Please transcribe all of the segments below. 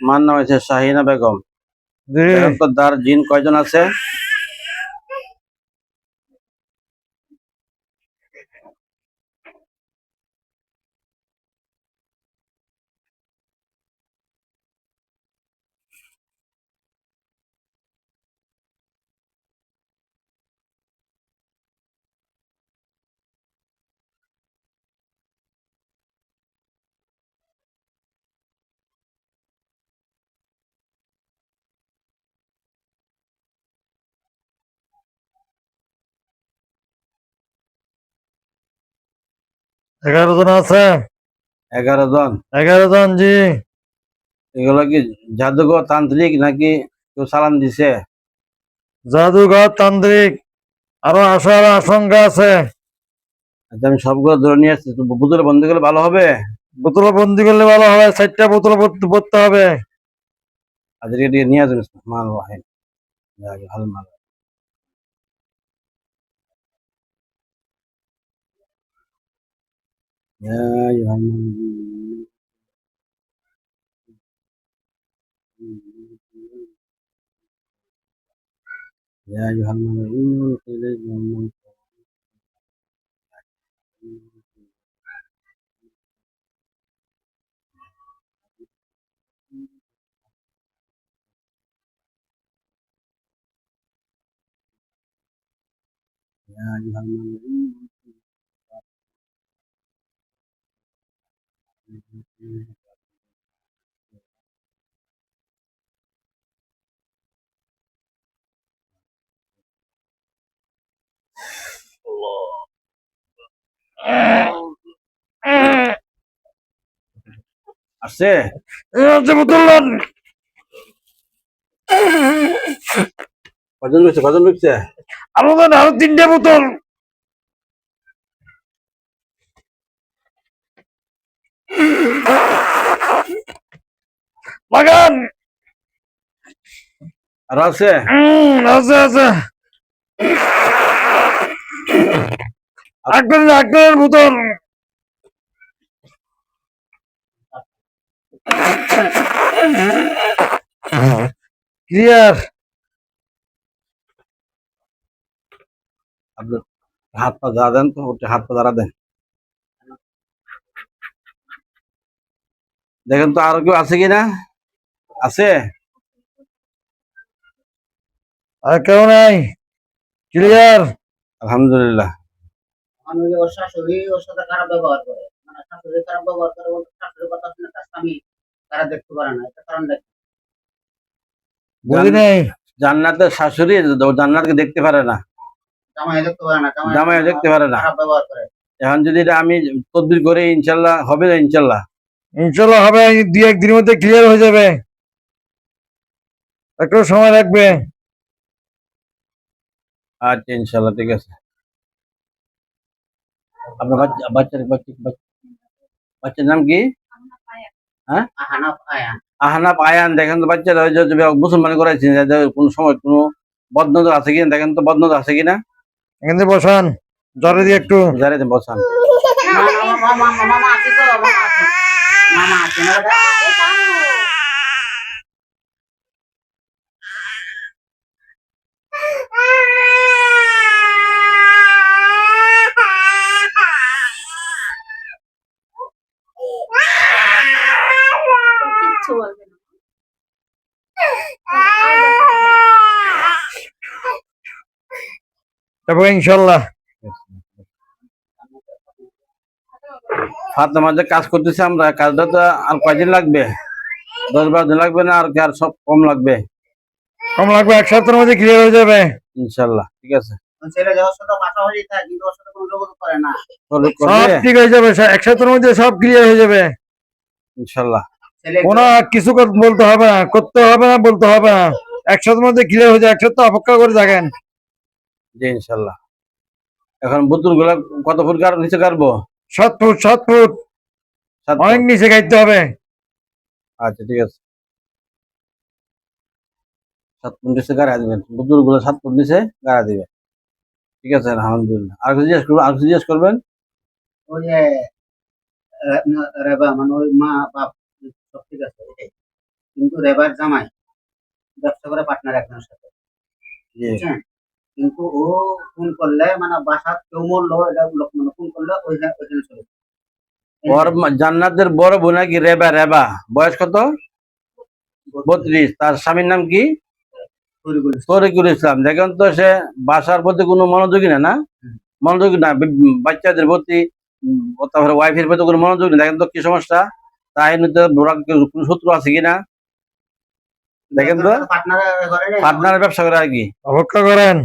মার নাম হচ্ছে শাহিনা বেগম। জি এখন তো তার জিন কয়জন আছে? 11 জন আছে। 11 জন। 11 জন, জি। এগুলো কি জাদুঘর তান্ত্রিক নাকি কেউ সালাম দিছে? জাদুঘর, তান্ত্রিক, আরো আসার আশঙ্কা আছে। আচ্ছা, আমি সবগুলো ধরে নিয়ে আসছি। বোতলে বন্ধ করলে ভালো হবে। বোতল বন্দি করলে ভালো হবে, 4টা বোতল ভরতে হবে। আজকে দিয়ে নিয়ে আসবেন মান রাহেন। ভালো মাল। يا أيها المؤمنون إليكم يا أيها المؤمنون আসছে বোতল লন। কজন ঢুকছে? কজন ঢুকছে? আরো দেন, আরো 3টে বোতল। লাগান। আর আছে? আছে আছে। একটার বোতল। ক্লিয়ার। আপনার হাত পা দাঁড়া দেন তো, ওটা হাত পা দাঁড়া দেন। দেখেন তো আরো কেউ আছে কিনা। আছে? আর কেউ নাই। ক্লিয়ার। আলহামদুলিল্লাহ। ওর শাশুড়ি ওর সাথে খারাপ ব্যবহার করে, মানে শাশুড়ি খারাপ ব্যবহার করে বলতে শাশুড়ির কথা শুনে তার স্বামী তারা দেখতে পারে না, এটা কারণ দেখে বুঝি নাই। জান্নাতের শাশুড়ি জান্নাতকে দেখতে পারে না, জামাই দেখতে পারে না, জামাই দেখতে পারে না। খারাপ ব্যবহার করে। এখন যদি এটা আমি তদবির করে ইনশাল্লাহ হবে না? ইনশাল্লাহ ইনশাল্লাহ হবে, 2-1 দিনের মধ্যে ক্লিয়ার হয়ে যাবে। একটু সময় লাগবে। আচ্ছা, ইনশাল্লাহ ঠিক আছে। আপনার বাচ্চার বাচ্চার নাম কি? হ্যাঁ, আহনাফ আয়ান। আহনাফ আয়ান। দেখেন তো বাচ্চারা মুসলমান করাইছেন, কোন সময় কোনো বদনজর আছে কিনা দেখেন তো, বদনজর আছে কিনা। এখান থেকে বসান, জ্বরে দিয়ে একটু। জারে দেন, বসান। মামা আছে তো, মামা আছে না বেটা? কিচ্ছু বলবে না। তারপর ইনশাল্লাহ ফাতেমা যে কাজ করতেছে আমরা, কাজটা তো আর কয়দিন লাগবে? 10-12 দিন লাগবে না? আর কি আর সব কম লাগবে? কম লাগবে, 1 সপ্তাহের মধ্যে ক্লিয়ার হয়ে যাবে। ইনশাল্লাহ ঠিক আছে। ছেলে যাওয়ার সাথে পাশাপাশি থাকে কিন্তু ওর সাথে কোনো যোগাযোগ করে না। সব ঠিক হয়ে যাবে, 1 সপ্তাহের মধ্যে সব ক্লিয়ার হয়ে যাবে। ইনশাল্লাহ। ছেলে কোনো কিছু বলতে হবে না, করতে হবে না, বলতে হবে না। 1 সপ্তাহের মধ্যে ক্লিয়ার হয়ে যায়, 1 সপ্তাহ অপেক্ষা করে থাকেন। জি ইনশাল্লাহ। এখন বোতল গুলা কত ফুট নিচে কাটবো? 7 ফুট, 7 ফুট, 7 অনেক ফুট। নিচে গাইতে হবে। আচ্ছা ঠিক আছে, 7 ফুট নিচে গাড়া দিবেন। বোতল গুলো 7 ফুট নিচে গাড়া দিবেন। ঠিক আছে, আলহামদুলিল্লাহ। আর কিছু জিজ্ঞেস করবেন? আর কিছু জিজ্ঞেস করবেন? ওই যে রেবা মানে ওই মা বাপ সব ঠিক আছে, কিন্তু রেবার জামাই ব্যবসা করে পার্টনার একজনের সাথে, জি। বুঝছেন? কিন্তু ও ফোন করলে মানে বাসার কেউ মরলো, এটা লোক মানে ফোন করলে ওইখানে চলে যায়। এই ওর জান্নাতের বড় বোন নাকি রেবা রেবা, বয়স কত? যে 32। তার স্বামীর নাম কি? তরিকুল ইসলাম। তরিকুল ইসলাম। দেখেন তো, সে বাসার প্রতি কোনো মনোযোগী না, না হুম। মনোযোগী না, বাচ্চাদের প্রতি, তারপরে ওয়াইফের প্রতি কোনো মনোযোগ নেই। দেখেন তো কি সমস্যা। তাই নিতে কোনো শত্রু আছে কিনা দেখেন তো। পার্টনার ঘরে নেই, পার্টনারের ব্যবসা করে আর কি। অপেক্ষা করেন।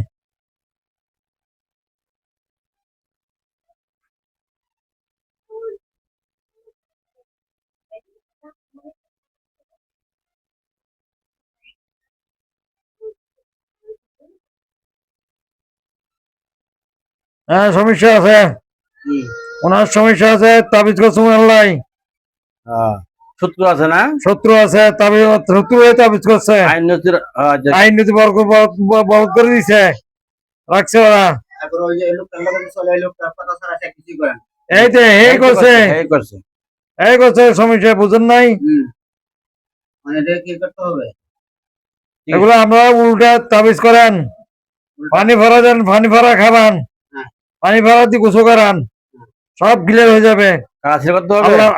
হ্যাঁ, সমস্যা আছে, কি? ওনার সমস্যা আছে, তাবিজ করছে আল্লাহ। শত্রু আছে না? শত্রু আছে, তাবিজ শত্রু হয়ে তাবিজ করছে, আইন নথির আইন নীতি বরকত করে দিছে, রাখছে ওরা। তারপর ওই যে এই লোকটার লগে চলে, এই লোকটার কথা ছাড়া সে কিছুই করে না। এই যে এই করছে, এই করছে। এই করছে, সমস্যা বুঝেন নাই? হুম। মানে এটা কি করতে হবে? ঠিক এগুলো আমরা উল্টা তাবিজ করেন, পানি ভরা দেন, পানি ভরা খাবান, হ্যাঁ। পানি ভরা দিয়ে গোসল করান, সব ক্লিয়ার হয়ে যাবে। কাজ করতে হবে। আল্লাহ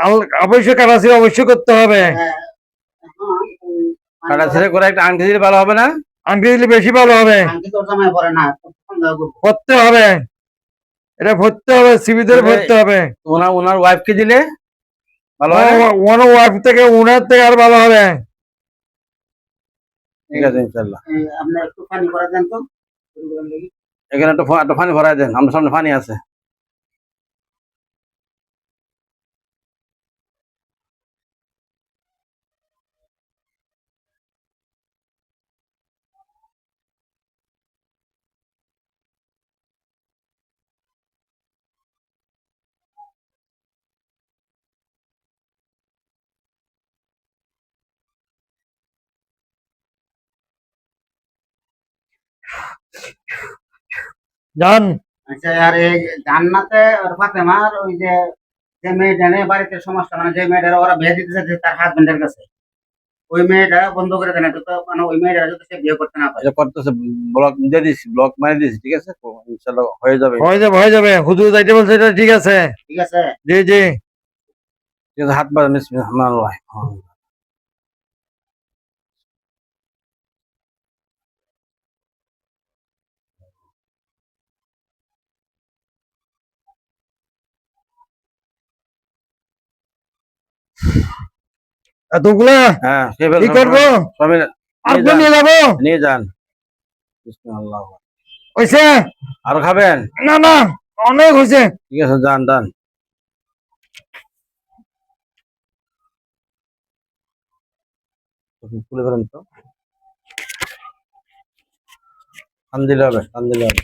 অবশ্যই কাটাছি অবশ্যই করতে হবে। হ্যাঁ, কাটা ছেড়ে করে একটা আংটি দিলে ভালো হবে না? আংটি দিলে বেশি ভালো হবে। আংটি তোর জামাই পরে না, সন্দেহ করবো। পড়তে হবে, এটা ভরতে হবে, সিবিদের ভরতে হবে। ওনার ওয়াইফকে দিলে ভালো হয় না? ওনার ওয়াইফ থেকে, ওনার থেকে আর ভালো হবে। ঠিক আছে, ইনশাল্লাহ। আপনি একটু পানি করে দেন তো, পরিবহন লাগি। এখানে একটা পানি ভরাই দেন, আমার সামনে পানি আছে। জান, আচ্ছা, আর এই জান্নাতে আর ফাতেমার ওই যে যে মেয়েটা নিয়ে বাড়িতে সমস্যা, মানে যে মেয়েটার ওরা বিয়ে দিতে চাচ্ছে তার হাজবেন্ডের কাছে, ওই মেয়েটা বন্ধ করে দেন, এটা তো মানে ওই মেয়েটা যদি সে বিয়ে করতে না পারে। এটা করতেছে, ব্লক দিয়ে দিছি, ব্লক মারি দিছি। ঠিক আছে, ইনশাল্লাহ হয়ে যাবে। হয়ে যাবে, হয়ে যাবে, হুজুর যাইতে বলছে, এটা ঠিক আছে। ঠিক আছে। জি জি। ঠিক আছে, হাত বাড়ান, বিসমিল্লাহ রহমানির রহিম। এতগুলা হ্যাঁ, কি করবো? সবাই আপনি নিয়ে যাবো? নিয়ে যান। বিসমিল্লাহ। হয়েছে? আরো খাবেন? না না, অনেক হয়েছে। ঠিক আছে, যান যান। খুলে ফেলেন তো, টান দিলে হবে, টান দিলে হবে।